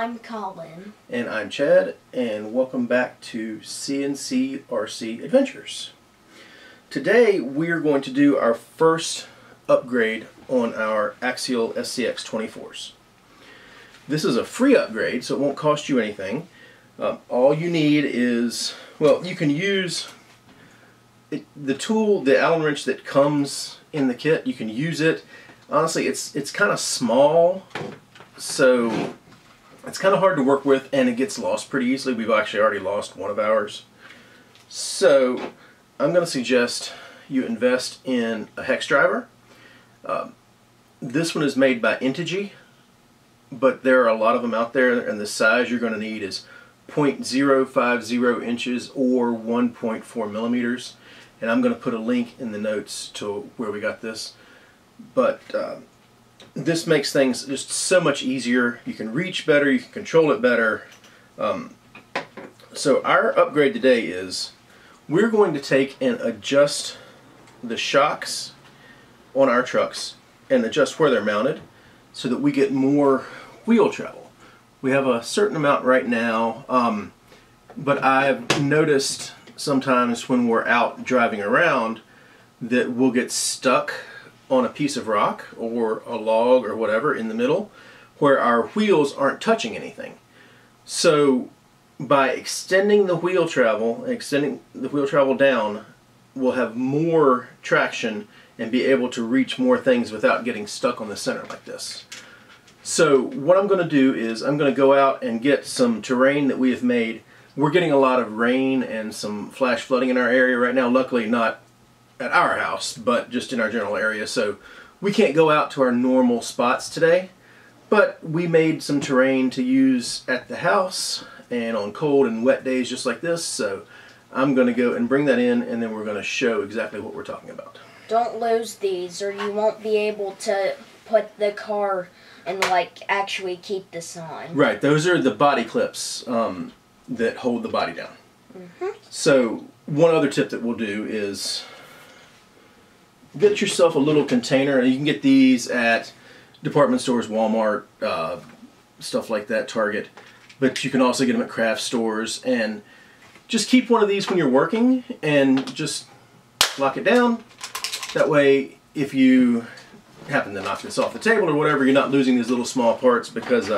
I'm Colin. And I'm Chad, and welcome back to C&C RC Adventures. Today we are going to do our first upgrade on our Axial SCX24s. This is a free upgrade, so it won't cost you anything. All you need is, well, you can use the tool, the Allen wrench that comes in the kit. You can use it. Honestly, it's kind of small, so it's kind of hard to work with, and it gets lost pretty easily. We've actually already lost one of ours. So I'm going to suggest you invest in a hex driver. This one is made by Integy, but there are a lot of them out there, and the size you're going to need is 0.050 inches or 1.4 millimeters. And I'm going to put a link in the notes to where we got this. But this makes things just so much easier. You can reach better, you can control it better. So our upgrade today is we're going to take and adjust the shocks on our trucks and adjust where they're mounted so that we get more wheel travel. We have a certain amount right now, but I've noticed sometimes when we're out driving around that we'll get stuck on a piece of rock or a log or whatever in the middle where our wheels aren't touching anything. So by extending the wheel travel down, we'll have more traction and be able to reach more things without getting stuck on the center like this. So what I'm going to do is I'm going to go out and get some terrain that we have made. We're getting a lot of rain and some flash flooding in our area right now. Luckily not at our house, but just in our general area. So we can't go out to our normal spots today, but we made some terrain to use at the house and on cold and wet days just like this. So I'm going to go and bring that in, and then we're going to show exactly what we're talking about. Don't lose these or you won't be able to put the car and actually keep this on. Right, those are the body clips that hold the body down. So one other tip that we'll do is get yourself a little container. You can get these at department stores, Walmart, stuff like that, Target. But you can also get them at craft stores. And just keep one of these when you're working and just lock it down. That way, if you happen to knock this off the table or whatever, you're not losing these little small parts, because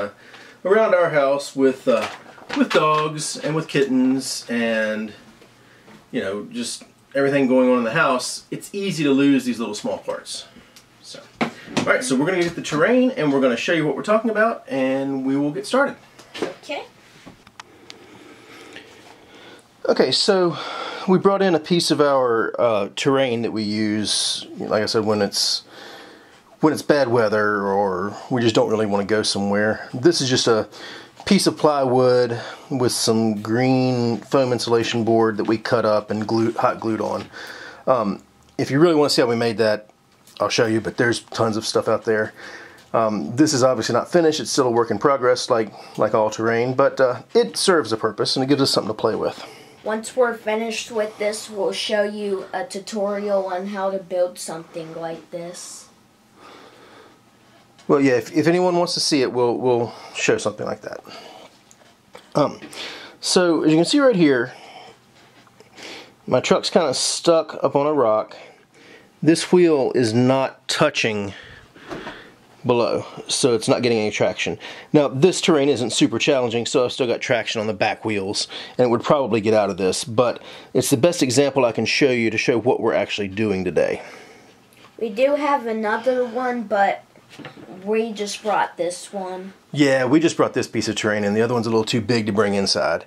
around our house with dogs and with kittens and, you know, just everything going on in the house, it's easy to lose these little small parts. So, alright, so we're going to get the terrain and we're going to show you what we're talking about, and we will get started. Okay. Okay, so we brought in a piece of our terrain that we use, like I said, when it's bad weather or we just don't really want to go somewhere. This is just a piece of plywood with some green foam insulation board that we cut up and hot glued on. If you really want to see how we made that, I'll show you, but there's tons of stuff out there. This is obviously not finished. It's still a work in progress, like all terrain, but it serves a purpose and it gives us something to play with. Once we're finished with this, we'll show you a tutorial on how to build something like this. Well, yeah, if anyone wants to see it, we'll show something like that. So, as you can see right here, my truck's kind of stuck up on a rock. This wheel is not touching below, so it's not getting any traction. Now, this terrain isn't super challenging, so I've still got traction on the back wheels, and it would probably get out of this, but it's the best example I can show you to show what we're actually doing today. We do have another one, but we just brought this one. Yeah, we just brought this piece of terrain in. The other one's a little too big to bring inside.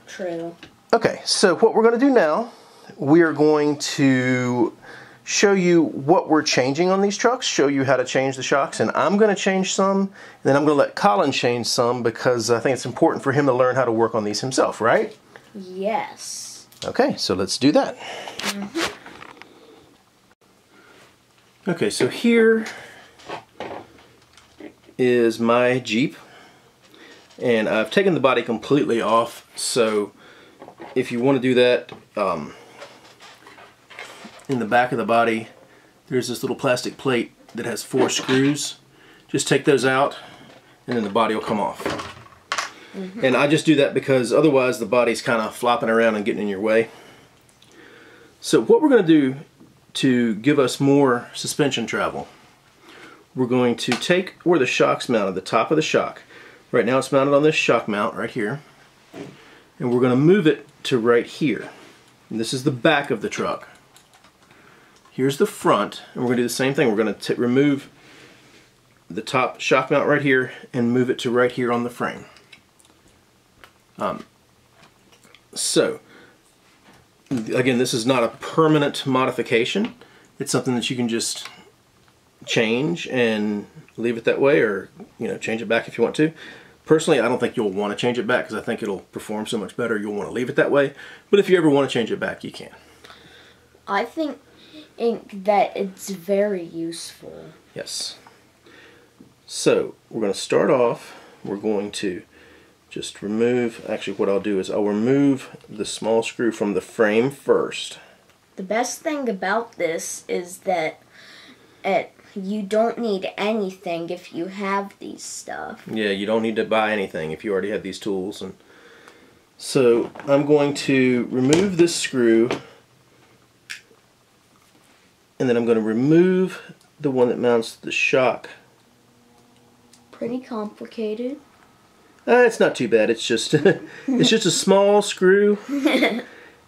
True. Okay, so what we're going to do now, we are going to show you what we're changing on these trucks, show you how to change the shocks, and I'm going to change some, and then I'm going to let Colin change some, because I think it's important for him to learn how to work on these himself, right? Yes. Okay, so let's do that. Okay, so here is my Jeep, and I've taken the body completely off, so if you want to do that, in the back of the body there's this little plastic plate that has 4 screws. Just take those out and then the body will come off. And I just do that because otherwise the body's kind of flopping around and getting in your way. So what we're going to do to give us more suspension travel, we're going to take where the shock's mounted, the top of the shock. Right now it's mounted on this shock mount right here. And we're going to move it to right here. And this is the back of the truck. Here's the front, and we're going to do the same thing. We're going to remove the top shock mount right here and move it to right here on the frame. So, again, this is not a permanent modification. It's something that you can just change and leave it that way, or change it back if you want to. Personally, I don't think you'll want to change it back because I think it'll perform so much better. You'll want to leave it that way. But if you ever want to change it back, you can. I think that it's very useful. Yes. So we're going to start off. We're going to just remove, actually what I'll do is I'll remove the small screw from the frame first. The best thing about this is that you don't need anything if you have these stuff. Yeah, you don't need to buy anything if you already have these tools. And so I'm going to remove this screw, and then I'm going to remove the one that mounts the shock. Pretty complicated. It's not too bad. It's just it's just a small screw,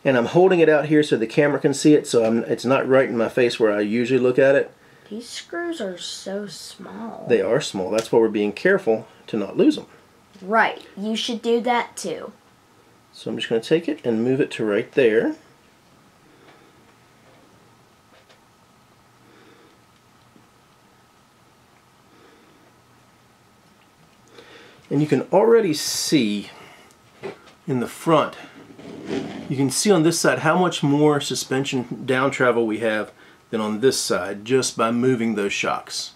and I'm holding it out here so the camera can see it. So it's not right in my face where I usually look at it. These screws are so small. They are small. That's why we're being careful to not lose them. Right. You should do that too. So I'm just going to take it and move it to right there. And you can already see in the front, you can see on this side how much more suspension down travel we have than on this side just by moving those shocks.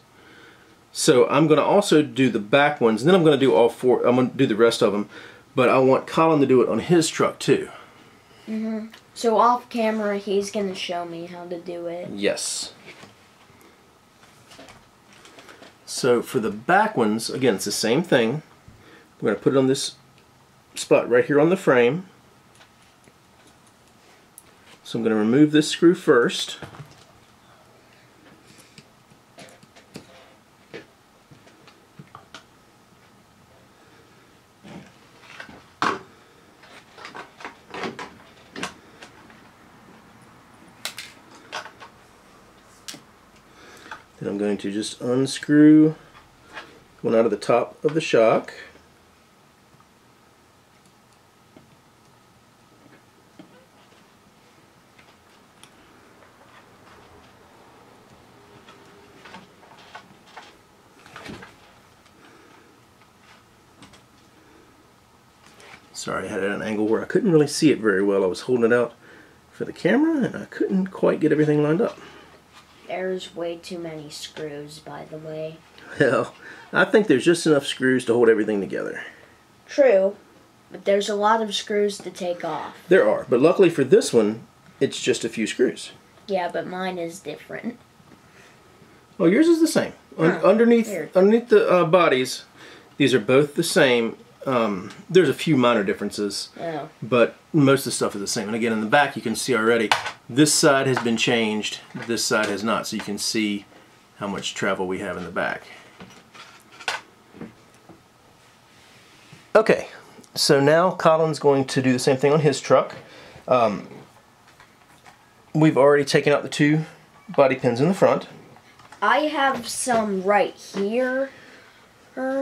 So I'm going to also do the back ones, and then I'm going to do all four. I'm going to do the rest of them, but I want Colin to do it on his truck too. So off camera, he's going to show me how to do it. Yes. So for the back ones, again, it's the same thing. We're going to put it on this spot right here on the frame. So I'm going to remove this screw first. Then I'm going to just unscrew one out of the top of the shock. Sorry, I had it at an angle where I couldn't really see it very well. I was holding it out for the camera and I couldn't quite get everything lined up. There's way too many screws, by the way. Well, I think there's just enough screws to hold everything together. True, but there's a lot of screws to take off. There are, but luckily for this one, it's just a few screws. Yeah, but mine is different. Oh, yours is the same. Underneath the bodies, these are both the same. There's a few minor differences, but most of the stuff is the same. And again, in the back you can see already, this side has been changed, this side has not, so you can see how much travel we have in the back. Okay, so now Colin's going to do the same thing on his truck. We've already taken out the two body pins in the front. I have some right here.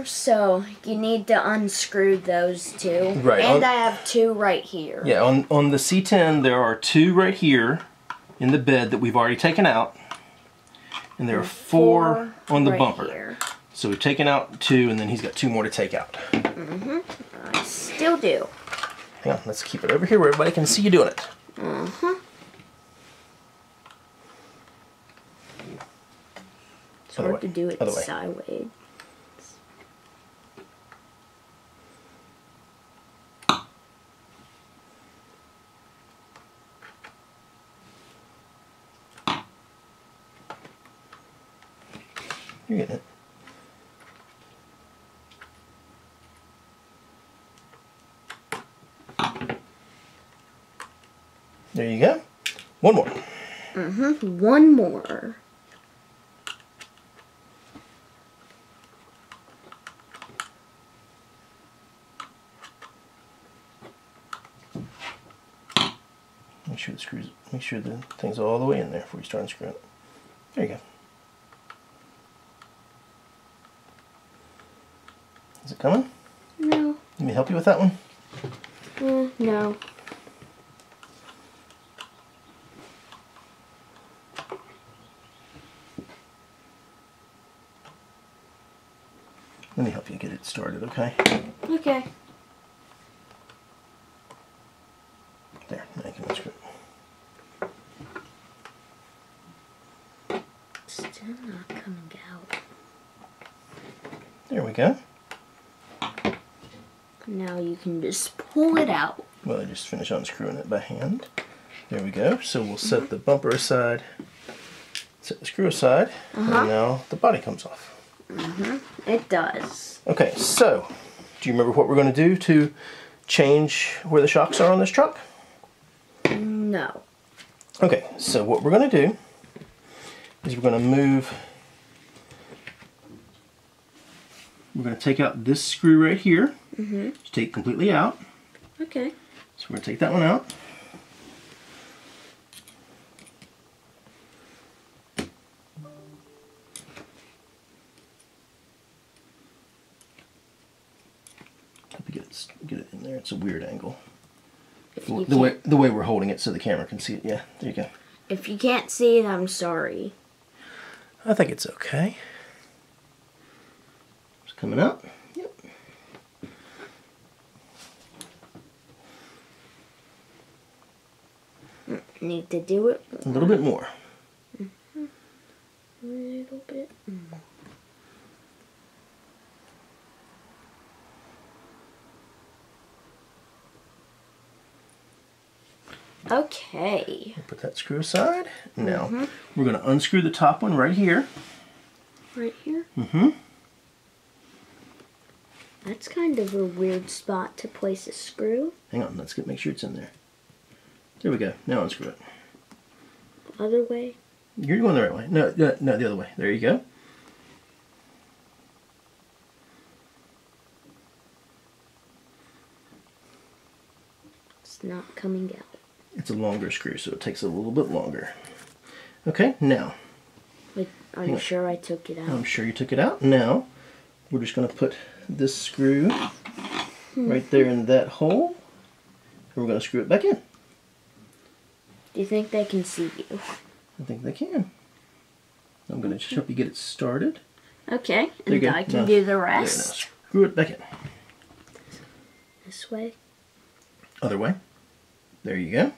So you need to unscrew those two. Right. And I have two right here. Yeah, on the C10 there are two right here in the bed that we've already taken out. And there are four on the bumper. Here. So we've taken out two, and then he's got two more to take out. I still do. Hang on, let's keep it over here where everybody can see you doing it. It's hard to do it sideways. You're getting it. There you go. One more. One more. Make sure the thing's all the way in there before you start unscrewing it. There you go. Is it coming? No. Let me help you with that one? No. Let me help you get it started, okay? Okay. There, now you can unscrew it. Still not coming out. There we go. Now you can just pull it out. Well, I just finished unscrewing it by hand. There we go. So we'll set the bumper aside, set the screw aside, and now the body comes off. It does. Okay, so do you remember what we're going to do to change where the shocks are on this truck? No. Okay, so what we're going to do is we're going to take out this screw right here. Just take it completely out. Okay. So we're going to take that one out. Hope you get it in there. It's a weird angle. The way we're holding it so the camera can see it. Yeah, there you go. If you can't see it, I'm sorry. I think it's okay. It's coming out. Yep. Need to do it more. A little bit more. A little bit more. Okay. We'll put that screw aside. Now, we're going to unscrew the top one right here. Right here? Mm-hmm. That's kind of a weird spot to place a screw. Hang on, make sure it's in there. There we go. Now unscrew it. Other way? You're going the right way. No, the other way. There you go. It's not coming out. It's a longer screw, so it takes a little bit longer. Okay, now. Wait, are you sure I took it out? I'm sure you took it out. Now, we're just going to put this screw right there in that hole, and we're going to screw it back in. Do you think they can see you? I think they can. I'm going to just help you get it started. Okay, and I can do the rest. Screw it back in. This way? Other way. There you go.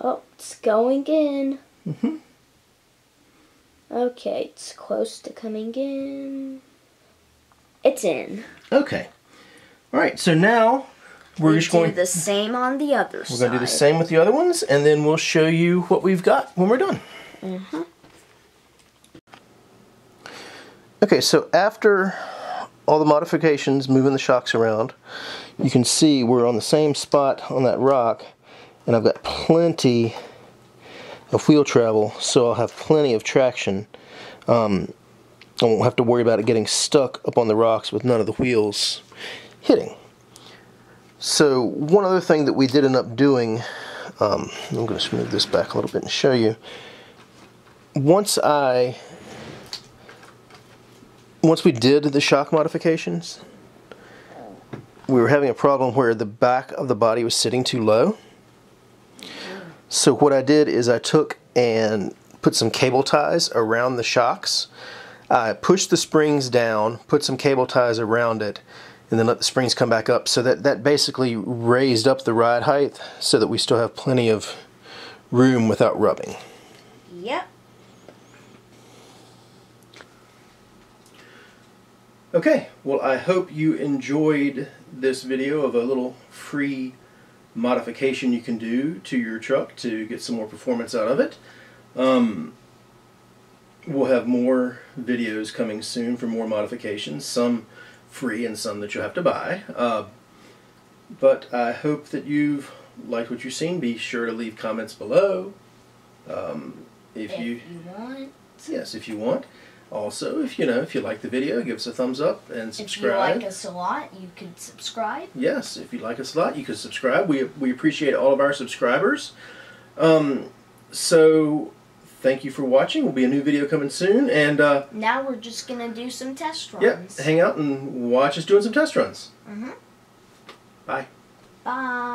Oh, it's going in. Mm-hmm. Okay, it's close to coming in. It's in. Okay. All right, so now we're just going to do the same on the other side. We're going to do the same with the other ones, and then we'll show you what we've got when we're done. Okay, so after all the modifications, moving the shocks around, you can see we're on the same spot on that rock, and I've got plenty of wheel travel, so I'll have plenty of traction. I won't have to worry about it getting stuck up on the rocks with none of the wheels hitting. So one other thing that we did end up doing, I'm going to move this back a little bit and show you. Once we did the shock modifications, we were having a problem where the back of the body was sitting too low. So what I did is I took and put some cable ties around the shocks. I pushed the springs down, put some cable ties around it, and then let the springs come back up. So that basically raised up the ride height so that we still have plenty of room without rubbing. Yep. Okay, well, I hope you enjoyed this video of a little free modification you can do to your truck to get some more performance out of it. We'll have more videos coming soon for more modifications, some free and some that you'll have to buy. But I hope that you've liked what you've seen. Be sure to leave comments below. If you want. Yes, if you want. Also, if you like the video, give us a thumbs up and subscribe. If you like us a lot, you can subscribe. Yes, if you like us a lot, you can subscribe. We appreciate all of our subscribers. So, thank you for watching. Will be a new video coming soon. And now we're just going to do some test runs. Yeah, hang out and watch us doing some test runs. Mm-hmm. Bye. Bye.